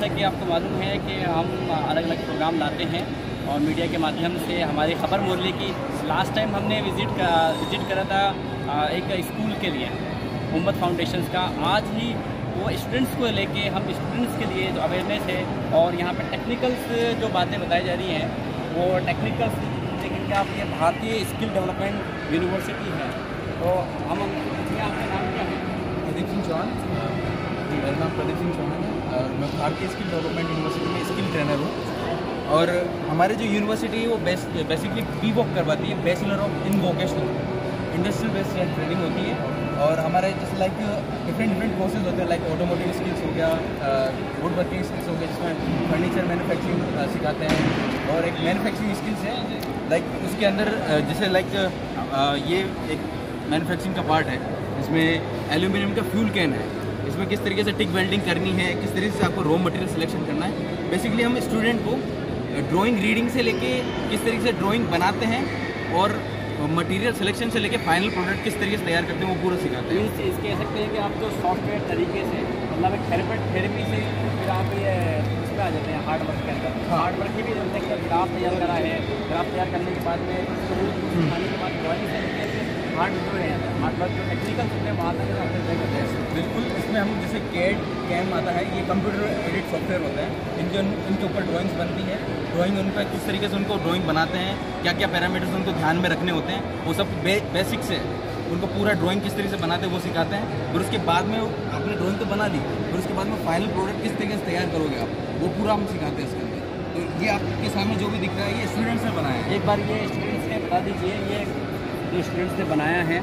जैसा कि आपको मालूम है कि हम अलग अलग प्रोग्राम लाते हैं और मीडिया के माध्यम से हमारी खबर मोहल्ले की लास्ट टाइम हमने विज़िट करा था एक स्कूल के लिए उम्मत फाउंडेशन का। आज ही वो स्टूडेंट्स को लेके हम स्टूडेंट्स के लिए जो अवेयरनेस है और यहाँ पे टेक्निकल्स जो बातें बताई जा रही हैं वो टेक्निकल्स, लेकिन क्या आप ये भारतीय स्किल डेवलपमेंट यूनिवर्सिटी है। तो हम आपका नाम क्या है? प्रदीप सिंह चौहान। मेरा नाम प्रदीप सिंह चौहान है और मैं भारतीय स्किल डेवलपमेंट यूनिवर्सिटी में स्किल ट्रेनर हूँ। और हमारे जो यूनिवर्सिटी है वो बेसिकली BVOC करवाती है, bachelor of in vocational industrial based training होती है। और हमारे जैसे लाइक डिफरेंट कोर्सेज होते हैं, लाइक ऑटोमोटिव स्किल्स हो गया, वुड वर्किंग स्किल्स हो गया, जिसमें फर्नीचर मैन्युफैक्चरिंग सिखाते हैं। और एक मैन्युफैक्चरिंग स्किल्स है लाइक उसके अंदर जैसे लाइक ये एक मैन्युफैक्चरिंग का पार्ट है, इसमें एल्यूमिनियम का फ्यूल कैन है, इसमें किस तरीके से टिक वेल्डिंग करनी है, किस तरीके से आपको रॉ मटेरियल सिलेक्शन करना है। बेसिकली हम स्टूडेंट को ड्राइंग रीडिंग से लेके किस तरीके से ड्राइंग बनाते हैं और मटेरियल सिलेक्शन से लेके फाइनल प्रोडक्ट किस तरीके से तैयार करते हैं वो पूरा सिखाते हैं। इस कह सकते हैं कि आप तो सॉफ्टवेयर तरीके से मतलब एक थेरेपी से फिर आप ये इसमें आ जाते हैं हार्ड वर्क के अंदर। हार्ड वर्क की भी जैसे कि ग्राफ तैयार करा है, ग्राफ तैयार करने के बाद में खाने के बाद ड्राइंग से लेके हार्ड जो है हार्ड वर्क जो टेक्निकल होते हैं वहाँ तक हम तय करते हैं। बिल्कुल, इसमें हम जैसे कैम आता है, ये कंप्यूटर एडिट सॉफ्टवेयर होता है, इनके ऊपर ड्राइंग्स बनती है। ड्राइंग उन पर किस तरीके से उनको ड्राइंग बनाते हैं, क्या क्या पैरामीटर्स उनको ध्यान में रखने होते हैं, वो सब बेसिक्स है। उनको पूरा ड्राइंग किस तरीके से बनाते हैं वो सिखाते हैं। और उसके बाद में आपने ड्राइंग तो बना दी, फिर उसके बाद में फाइनल प्रोडक्ट किस तरीके से तैयार करोगे आप, वो पूरा हम सिखाते हैं इसके अंदर। तो ये आपके सामने जो भी दिख रहा है ये स्टूडेंट्स ने बनाया है। एक बार ये स्टूडेंट्स ने बता दीजिए, ये जो स्टूडेंट्स ने बनाया है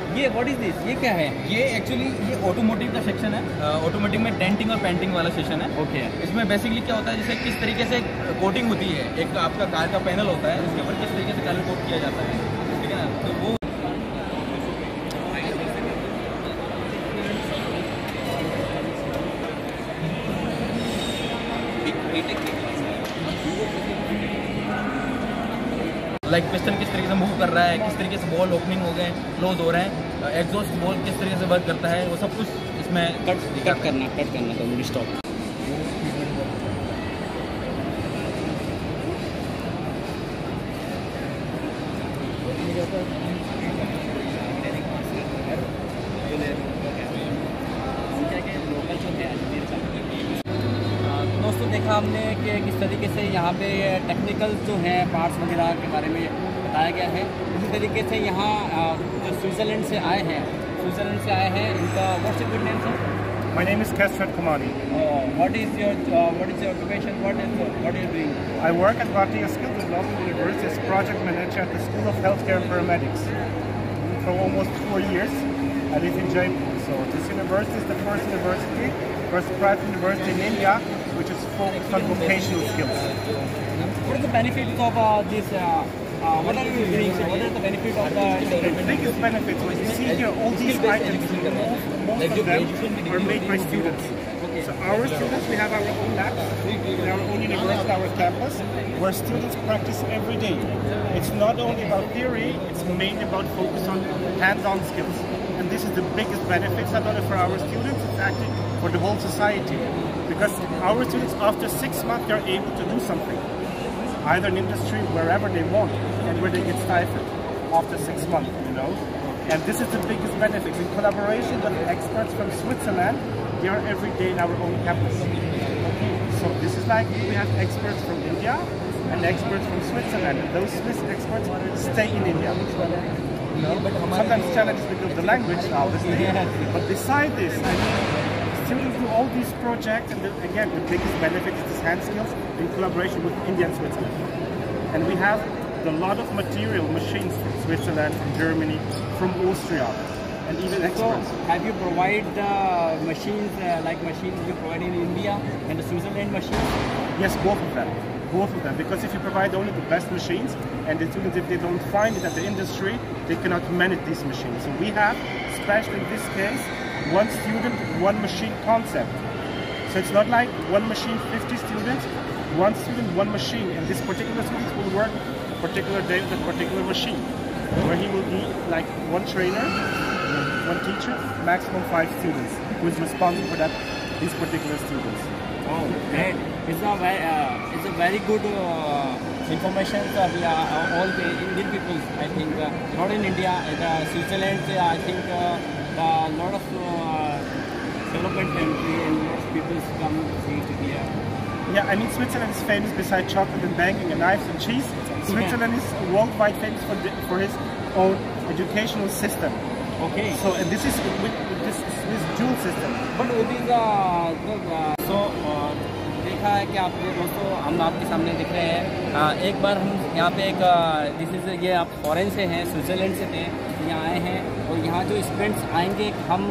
ये व्हाट इज़ दिस, ये क्या है? ये एक्चुअली ये ऑटोमोटिव का सेक्शन है। ऑटोमोटिव में डेंटिंग और पेंटिंग वाला सेक्शन है। ओके। इसमें बेसिकली क्या होता है, जैसे किस तरीके से कोटिंग होती है, एक आपका कार का पैनल होता है, उसके ऊपर किस तरीके से कलर कोट किया जाता है, ठीक है ना। तो वो लाइक पिस्टन किस तरीके से मूव कर रहा है, किस तरीके से बॉल ओपनिंग हो गए, क्लोज हो रहे हैं, एग्जॉस्ट बॉल किस तरीके से वर्क करता है, वो सब कुछ इसमें कट करना तो स्टॉप। दोस्तों देखा हमने कि किस तरीके से यहाँ पे टेक्निकल जो हैं पार्ट्स वगैरह के बारे में बताया गया है। उसी तरीके से यहाँ जो स्विट्ज़रलैंड से आए हैं इनका what's your good name sir? My name is Kasrat Kumari. What is your occupation? What are you doing? I work at Bharatiya Skill Development University as project manager at the School of Healthcare and Paramedics for almost 4 years. I live in Jaipur. So this university is the first private university in India which is focused on vocational skills. What are the benefits of this? What are you doing? So what are the benefits of The biggest benefits, what you see here, all these items, most of them are made by students. So our students, we have our own labs in our own university, our campus, where students practice every day. It's not only about theory, it's mainly about focus on hands-on skills. And this is the biggest benefit, not only for our students, it's actually for the whole society. Because our students, after 6 months, they're able to do something. Either in industry, wherever they want, and where they get stipend after 6 months, you know. And this is the biggest benefit. In collaboration with experts from Switzerland, they are every day in our own campus. So this is like we have experts from India and experts from Switzerland. And those Swiss experts stay in India. You know? Sometimes challenges because of the language, obviously. But beside this, I mean, students do all these projects, and again, the biggest benefit is this hand skills in collaboration with India and Switzerland. And we have a lot of material, machines from Switzerland, from Germany, from Austria, and even experts. So, have you provided the machines, like machines you provide in India and the Switzerland machines? Yes, both of them. Both of them. Because if you provide only the best machines, and the students, if they don't find it at the industry, they cannot manage these machines. So we have, especially in this case, one student, one machine concept. So it's not like one machine, 50 students, one student, one machine, and this particular student will work a particular day with a particular machine, where he will be like one trainer, one teacher, maximum 5 students, who is responsible for these particular students. Oh, great. It's a very good information for all the Indian people, I think. Not in India, Switzerland, I think a lot of development country and lot of people come to here. Yeah, I mean, Switzerland is famous besides chocolate and banking and knives and cheese. Switzerland is worldwide famous for his own educational system. Okay. So, and this is with this dual system. But what is देखा है कि आपने दोस्तों हम आपके सामने दिख रहे हैं। एक बार हम यहाँ पे एक ये आप फॉरेन से हैं, स्विट्ज़रलैंड से थे, यहाँ आए हैं और यहाँ जो स्टूडेंट्स आएंगे हम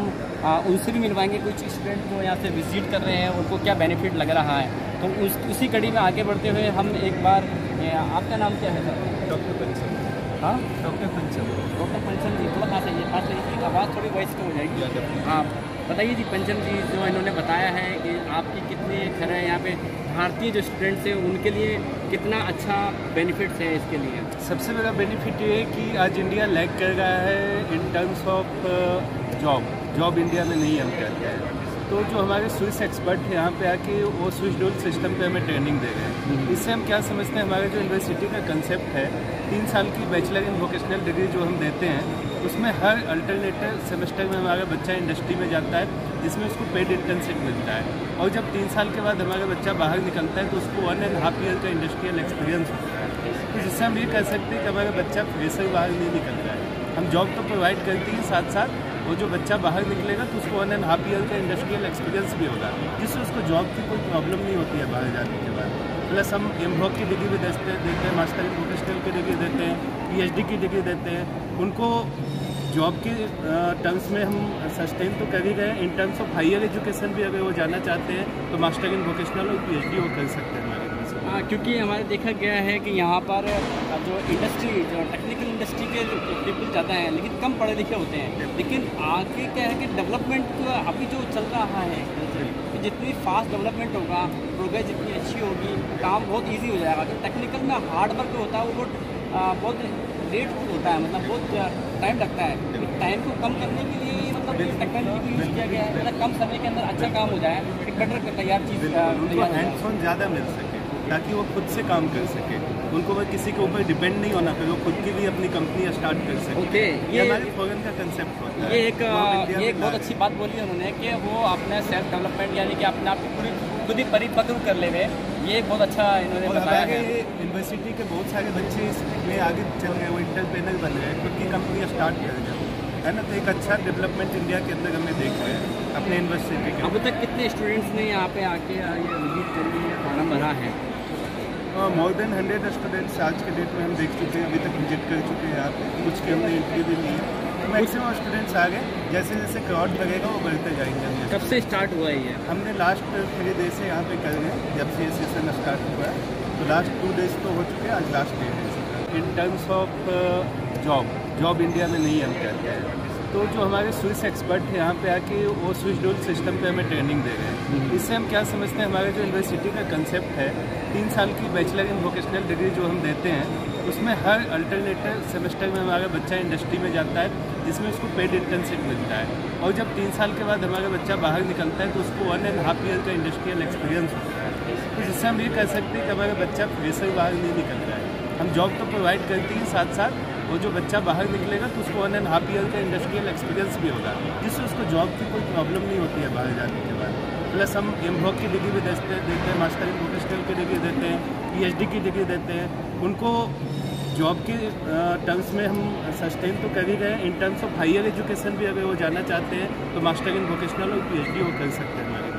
उनसे भी मिलवाएंगे। कुछ स्टूडेंट जो यहाँ से विजिट कर रहे हैं उनको क्या बेनिफिट लग रहा है, तो उसी कड़ी में आगे बढ़ते हुए हम एक बार, आपका नाम क्या है सर? डॉक्टर पंचम। हाँ, डॉक्टर पंचम। डॉक्टर पंचम जी, थोड़ा खास है, आवाज़ थोड़ी वॉइस कम हो जाएगी। हाँ, बताइए जी पंचम जी, जो इन्होंने बताया है कि आपकी कितनी खैर है यहाँ पे भारतीय जो स्टूडेंट्स हैं उनके लिए कितना अच्छा बेनिफिट्स है इसके लिए। सबसे बड़ा बेनिफिट ये है कि आज इंडिया लैग कर रहा है इन टर्म्स ऑफ जॉब इंडिया में नहीं हम कहते हैं। तो जो हमारे स्विस एक्सपर्ट हैं यहाँ पे आके वो स्विस डोल सिस्टम पे हमें ट्रेनिंग दे रहे हैं। इससे हम क्या समझते हैं, हमारे जो यूनिवर्सिटी का कंसेप्ट है 3 साल की बैचलर इन वोकेशनल डिग्री जो हम देते हैं, उसमें हर अल्टरनेटिव सेमेस्टर में हमारा बच्चा इंडस्ट्री में जाता है जिसमें उसको पेड इंटर्नशिप मिलता है। और जब 3 साल के बाद हमारा बच्चा बाहर निकलता है तो उसको 1.5 ईयर का इंडस्ट्रियल एक्सपीरियंस होता है। तो जिससे हम ये कह सकते हैं कि हमारा बच्चा फ्रेशर बाहर नहीं निकलता है। हम जॉब तो प्रोवाइड करती हैं, साथ साथ वो जो बच्चा बाहर निकलेगा तो उसको 1.5 ईयर का इंडस्ट्रियल एक्सपीरियंस भी होगा, जिससे उसको जॉब की कोई प्रॉब्लम नहीं होती है बाहर जाने के बाद। प्लस हम एमबॉक की डिग्री भी देते हैं, मास्टर इन वोकेशनल की डिग्री देते हैं, PhD की डिग्री देते हैं। उनको जॉब के टर्म्स में हम सस्टेन तो कर ही गए, in terms of higher education भी अगर वो जाना चाहते हैं तो मास्टर इन वोकेशनल और PhD वो कर सकते हैं हमारे पास। हाँ, क्योंकि हमारे देखा गया है कि यहाँ पर जो टेक्निकल इंडस्ट्री के पीपल ज़्यादा हैं लेकिन कम पढ़े लिखे होते हैं। लेकिन आगे क्या है कि डेवलपमेंट अभी जो चल रहा है कि जितनी फास्ट डेवलपमेंट होगा, प्रोग्रेस जितनी अच्छी होगी, काम बहुत ईजी हो जाएगा। जो टेक्निकल में हार्ड वर्क होता है वो बहुत लेट होता है, मतलब बहुत टाइम लगता है। टाइम को कम करने के लिए मतलब टेक्नोलॉजी को यूज़ किया गया है, मतलब कम समय के अंदर अच्छा काम हो जाए, एक बेटर तैयार चीज़ हैंड्स ऑन ज़्यादा मिल सके ताकि वो खुद से काम कर सके, उनको वो किसी के ऊपर डिपेंड नहीं होना पड़े, वो खुद की भी अपनी कंपनी स्टार्ट कर सके। ओके, ये हमारे फॉरेन का कंसेप्ट होता है। ये एक बहुत अच्छी बात बोली उन्होंने कि वो अपना सेल्फ डेवलपमेंट यानी कि अपने आप को पूरी खुद ही परिपक्व कर ले। ये बहुत अच्छा इन्होंने बताया है। यूनिवर्सिटी के बहुत सारे बच्चे इसमें आगे चल गए, वो इंटरप्रेनर बन गए, खुद की कंपनी स्टार्ट कर गए, है ना। तो एक अच्छा डेवलपमेंट इंडिया के अंदर हमें देख रहे हैं अपने यूनिवर्सिटी के। अब तक कितने स्टूडेंट्स ने यहाँ पे आके ये विजिट कर लिए, फॉर्म भरा है? मोर देन 100 स्टूडेंट्स आज के डेट में हम देख चुके हैं, अभी तक विजिट कर चुके हैं यहाँ पे। कुछ के हमने एंट्री भी ली है, मैक्सिमम स्टूडेंट्स आ गए। जैसे जैसे क्राउड लगेगा वो बढ़ते जाएंगे। कब से स्टार्ट हुआ है ये? हमने लास्ट 3 डेज से यहाँ पे कर रहे हैं, जब से ये सेशन स्टार्ट हुआ है। तो लास्ट 2 डेज तो हो चुके हैं, आज लास्ट डे है। इन टर्म्स ऑफ जॉब इंडिया में नहीं हम कहते हैं। तो जो हमारे स्विस एक्सपर्ट हैं यहाँ पे आके वो स्विस डोल सिस्टम पे हमें ट्रेनिंग दे रहे हैं। इससे हम क्या समझते हैं, हमारे जो यूनिवर्सिटी का कंसेप्ट है 3 साल की बैचलर इन वोकेशनल डिग्री जो हम देते हैं, उसमें हर अल्टरनेटिव सेमेस्टर में हमारा बच्चा इंडस्ट्री में जाता है जिसमें उसको पेड इंटर्नशिप मिलता है। और जब 3 साल के बाद हमारा बच्चा बाहर निकलता है तो उसको 1.5 ईयर का इंडस्ट्रियल एक्सपीरियंस होता है। तो जिससे हम ये कह सकते हैं कि हमारा बच्चा फ्रेशर बाहर नहीं निकलता है। हम जॉब तो प्रोवाइड करती हैं, साथ साथ वो जो बच्चा बाहर निकलेगा तो उसको 1.5 ईयर का इंडस्ट्रियल एक्सपीरियंस भी होगा, जिससे उसको जॉब की कोई प्रॉब्लम नहीं होती है बाहर जाने के बाद। प्लस हम एमबॉक की डिग्री भी देते हैं, मास्टर इन वोकेशनल की डिग्री देते हैं, PhD की डिग्री देते हैं। उनको जॉब के टर्म्स में हम सस्टेन तो कर ही गए, in terms of higher education भी अगर वो जाना चाहते हैं तो मास्टर इन वोकेशनल और PhD वो कर सकते हैं हमारे पास।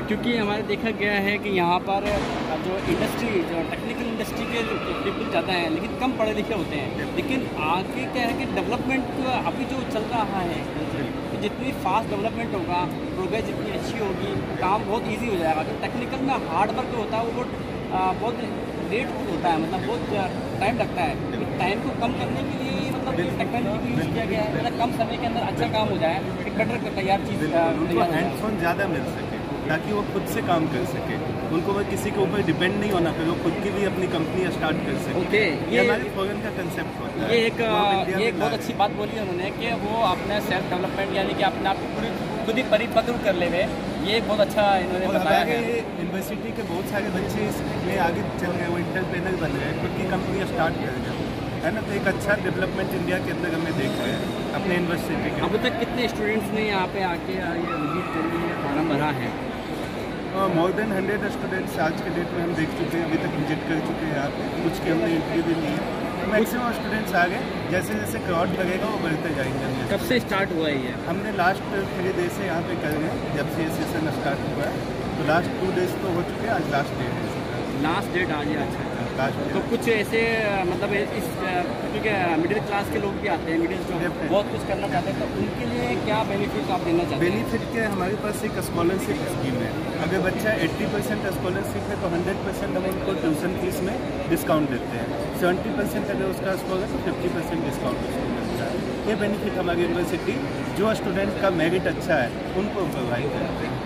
क्योंकि हमारे देखा गया है कि यहाँ पर जो टेक्निकल इंडस्ट्री के पीपल ज़्यादा हैं लेकिन कम पढ़े लिखे होते हैं। लेकिन आगे क्या है कि डेवलपमेंट अभी जो चल रहा है कि जितनी फास्ट डेवलपमेंट होगा, प्रोग्रेस जितनी अच्छी होगी, काम बहुत ईजी हो जाएगा। जो टेक्निकल में हार्ड वर्क होता है वो बहुत लेट होता है, मतलब बहुत टाइम लगता है। टाइम को कम करने के लिए मतलब टेक्नोलॉजी को यूज़ किया गया है, मतलब कम समय के अंदर अच्छा काम हो जाए, एक बेटर तैयार चीज़ हैंड्स ऑन ज़्यादा मिल सके ताकि वो खुद से काम कर सके, उनको वो किसी के ऊपर डिपेंड नहीं होना पड़े, वो खुद की भी अपनी कंपनी स्टार्ट कर सके। ओके, ये हमारे फॉरेन का कंसेप्ट होता है। ये एक बहुत अच्छी बात बोली उन्होंने कि वो अपना सेल्फ डेवलपमेंट यानी कि अपने आप को पूरी खुद ही परिपक्व कर ले हुए, ये बहुत अच्छा इन्होंने और बताया हमारे है। यूनिवर्सिटी के बहुत सारे बच्चे इसमें आगे चल गए, वो इंटरप्रेनर बन गए, खुद की कंपनियाँ स्टार्ट कर गए, है ना। तो एक अच्छा डेवलपमेंट इंडिया के अंदर हमें देख रहे हैं अपने यूनिवर्सिटी के। अब तक कितने स्टूडेंट्स ने यहाँ पे आके ये विजिट के लिए फॉर्म भरा है? मोर देन 100 स्टूडेंट्स आज के डेट में हम देख चुके हैं, अभी तक विजिट कर चुके हैं यहाँ पे। कुछ की हमने इंटरव्यू भी ली है, तो मैक्सिमम स्टूडेंट्स आ गए। जैसे जैसे क्राउड लगेगा वो बढ़ते जाएंगे। कब से स्टार्ट हुआ है ये? हमने लास्ट 3 डेज से यहाँ पे कर रहे हैं, जब से ये सेशन स्टार्ट हुआ है। तो लास्ट 2 डेज तो हो चुके हैं, आज लास्ट डे है। लास्ट डेट आज है, अच्छा। लास्ट तो कुछ ऐसे मतलब इस क्योंकि मिडिल क्लास के लोग भी आते हैं, मिडिल जो बहुत कुछ करना चाहते हैं, तो उनके लिए क्या बेनिफिट आप देना चाहते हैं? बेनिफिट के हमारे पास एक स्कॉलरशिप स्कीम है। अगर बच्चा 80% स्कॉलरशिप है तो 100% हम उनको ट्यूशन फीस में डिस्काउंट देते हैं। 70% अगर उसका स्कोर है तो 50% डिस्काउंट उसको मिलता है। ये बेनिफिट हमारी यूनिवर्सिटी जो स्टूडेंट का मेरिट अच्छा है उनको प्रोवाइड करते हैं।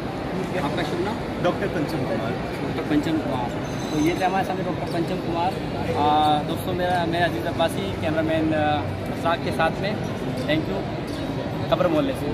आपका शुभ नाम? डॉक्टर पंचम कुमार। डॉक्टर पंचम कुमार। तो ये थे हमारे सामने डॉक्टर पंचम कुमार। दोस्तों मेरा अजीज अब्बासी कैमरामैन साग के साथ में। Thank you. खबर मोहल्ले से।